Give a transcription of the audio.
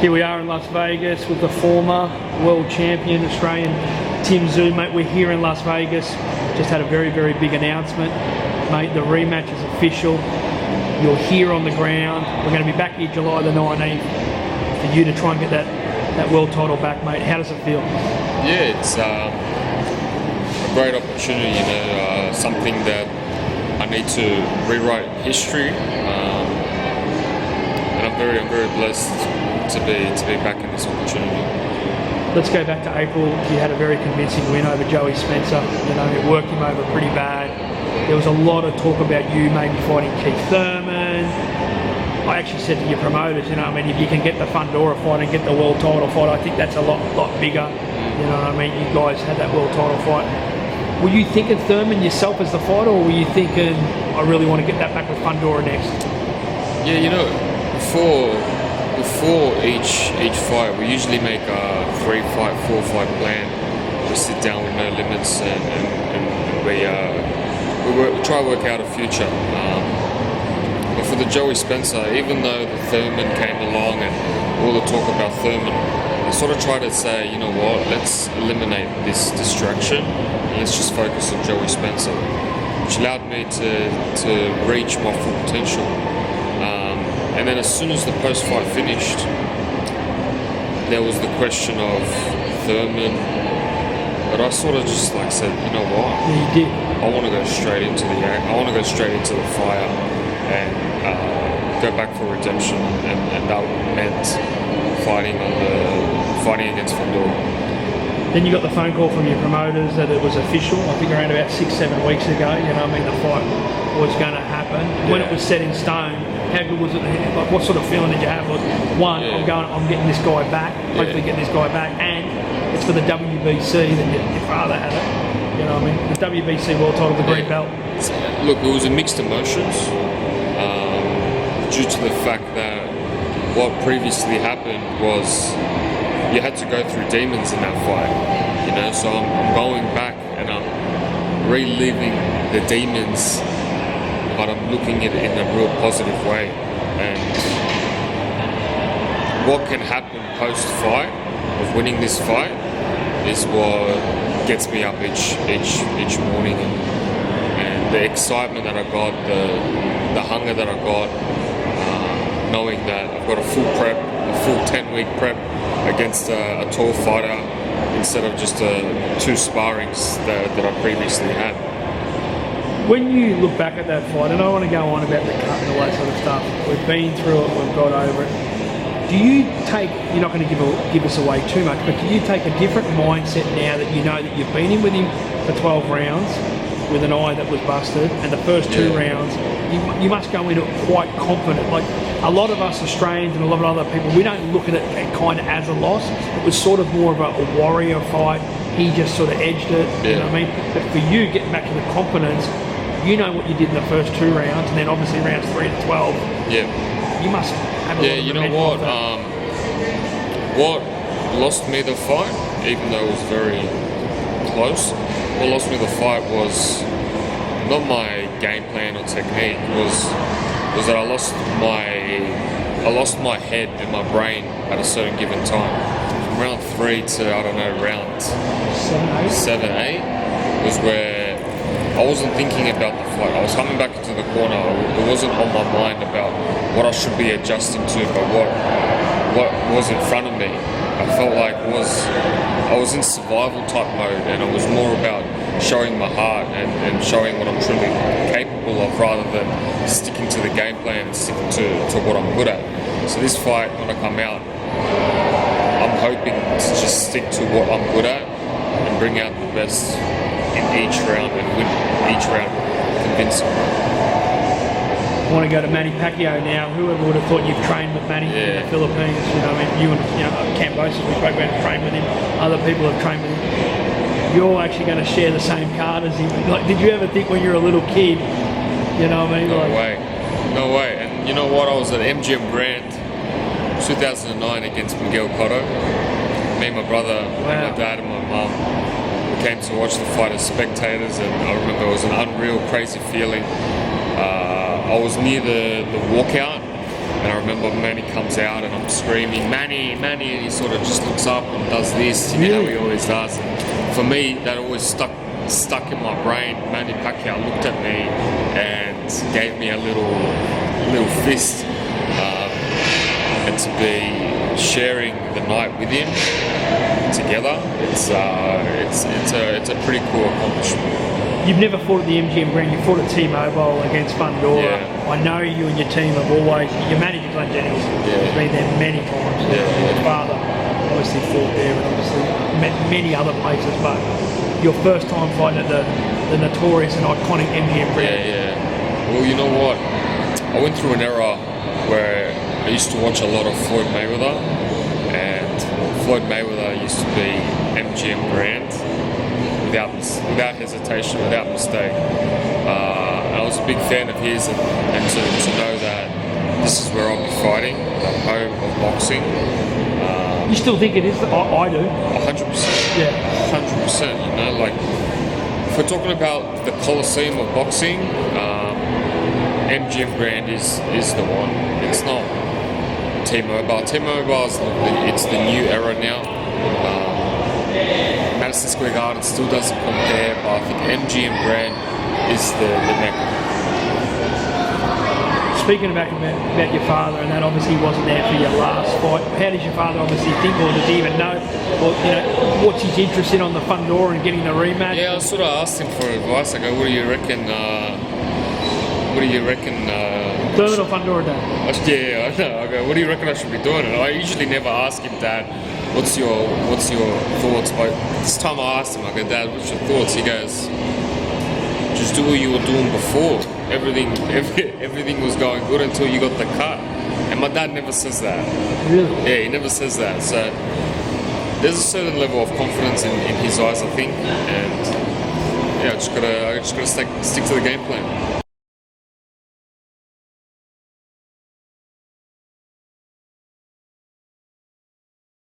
Here we are in Las Vegas with the former world champion Australian Tszyu, mate. We're here in Las Vegas. Just had a very, very big announcement, mate. The rematch is official. You're here on the ground. We're going to be back here July the 19th for you to try and get that world title back, mate. How does it feel? Yeah, it's a great opportunity. Something that I need to rewrite history, and I'm very blessed to be back in this opportunity. Let's go back to April. You had a very convincing win over Joey Spencer. It worked him over pretty bad. There was a lot of talk about you maybe fighting Keith Thurman. I actually said to your promoters, if you can get the Fundora fight and get the world title fight, I think that's a lot bigger. You guys had that world title fight. Were you thinking Thurman yourself as the fighter, or were you thinking, I really want to get that back with Fundora next? Yeah, before each fight, we usually make a 3-fight, 4-fight plan. We sit down with no limits and we try to work out a future. But for the Joey Spencer, even though the Thurman came along and all the talk about Thurman, I sort of try to say, you know what, let's eliminate this distraction and let's just focus on Joey Spencer, which allowed me to reach my full potential. And then as soon as the post-fight finished, there was the question of Thurman, but I sort of just said, you know what? Yeah, you did. I want to go straight into the fire and go back for redemption, and that meant fighting against Fundora. Then you got the phone call from your promoters that it was official. I think around about 6-7 weeks ago. The fight was going to happen. Yeah. When it was set in stone, how good was it? What sort of feeling did you have? One, yeah. I'm getting this guy back. Hopefully, getting this guy back, and it's for the WBC that your father had it. The WBC world title, the green belt. Look, it was a mixed emotions due to the fact that what previously happened was you had to go through demons in that fight. So I'm going back and I'm reliving the demons, but I'm looking at it in a real positive way. And what can happen post-fight of winning this fight is what gets me up each morning, and the excitement that I got, the hunger that I got, knowing that I've got a full 10-week prep against a tall fighter instead of just 2 sparrings that I previously had. When you look back at that fight, and I want to go on about the cut and all that sort of stuff, we've been through it, we've got over it. Do you take, you're not going to give us away too much, but do you take a different mindset now that you know that you've been in with him for 12 rounds with an eye that was busted, and the first 2 rounds, you must go into it quite confident. Like a lot of us Australians and a lot of other people, we don't look at it kind of as a loss. It was sort of more of a warrior fight. He just sort of edged it, you know what I mean? But for you, getting back to the confidence, you know what you did in the first 2 rounds, and then obviously rounds 3 to 12. Yeah. You must have a lot of you know what? What lost me the fight, even though it was very close, what lost me the fight was not my game plan or technique, was that I lost my head and my brain at a certain given time. From round 3 to round 7, 8 was where I wasn't thinking about the fight. I was coming back into the corner. It wasn't on my mind about what I should be adjusting to, but what was in front of me. I felt like I was in survival type mode, and it was more about showing my heart and showing what I'm truly capable of, rather than sticking to the game plan and sticking to what I'm good at. So this fight, when I come out, I'm hoping to just stick to what I'm good at and bring out the best in each round and win each round convincingly. I want to go to Manny Pacquiao now. Whoever would have thought you've trained with Manny in the Philippines? You and Cambosis, we spoke about trained with him. Other people have trained with him. You're actually going to share the same card as him. Did you ever think when you were a little kid? No way. And you know what? I was at MGM Grand 2009 against Miguel Cotto. Me and my brother, and my dad and my mum, we came to watch the fight as spectators, and I remember it was an unreal, crazy feeling. I was near the walkout, And I remember Manny comes out and I'm screaming, Manny, Manny, and he sort of just looks up and does this, you know how he always does. And for me, that always stuck in my brain. Manny Pacquiao looked at me and gave me a little fist, and to be sharing the night with him together, it's a pretty cool accomplishment. You've never fought at the MGM Grand, you fought at T-Mobile against Fundora. Yeah. I know you and your team have always, your manager Glenn Daniels has been there many times. Your father obviously fought there and obviously met many other places, but your first time fighting at the notorious and iconic MGM Grand. Yeah. Well, you know what? I went through an era where I used to watch a lot of Floyd Mayweather, and Floyd Mayweather used to be MGM Grand. Without hesitation, without mistake. I was a big fan of his, and to know that this is where I'll be fighting, the home of boxing. You still think it is? I do. 100%. Yeah. 100%. You know, like if we're talking about the Coliseum of boxing, MGM Grand is the one. It's not T-Mobile. T-Mobile it's the new era now. Madison Square Garden still doesn't compare, but I think MGM Grand is the mecca. Speaking about your father, and that obviously wasn't there for your last fight. How does your father obviously think, or does he even know, or what's his interest in on the Fundora and getting the rematch? Yeah, I sort of asked him for advice. I go, what do you reckon? Thurman or Fundora, Dad? Yeah, I know. I go, what do you reckon I should be doing? And I usually never ask him, Dad, what's your thoughts? But this time I asked him, I go, Dad, what's your thoughts? He goes, just do what you were doing before. Everything was going good until you got the cut. And my dad never says that. Really? Yeah, he never says that. So there's a certain level of confidence in his eyes, I think. And yeah, I just gotta stick to the game plan.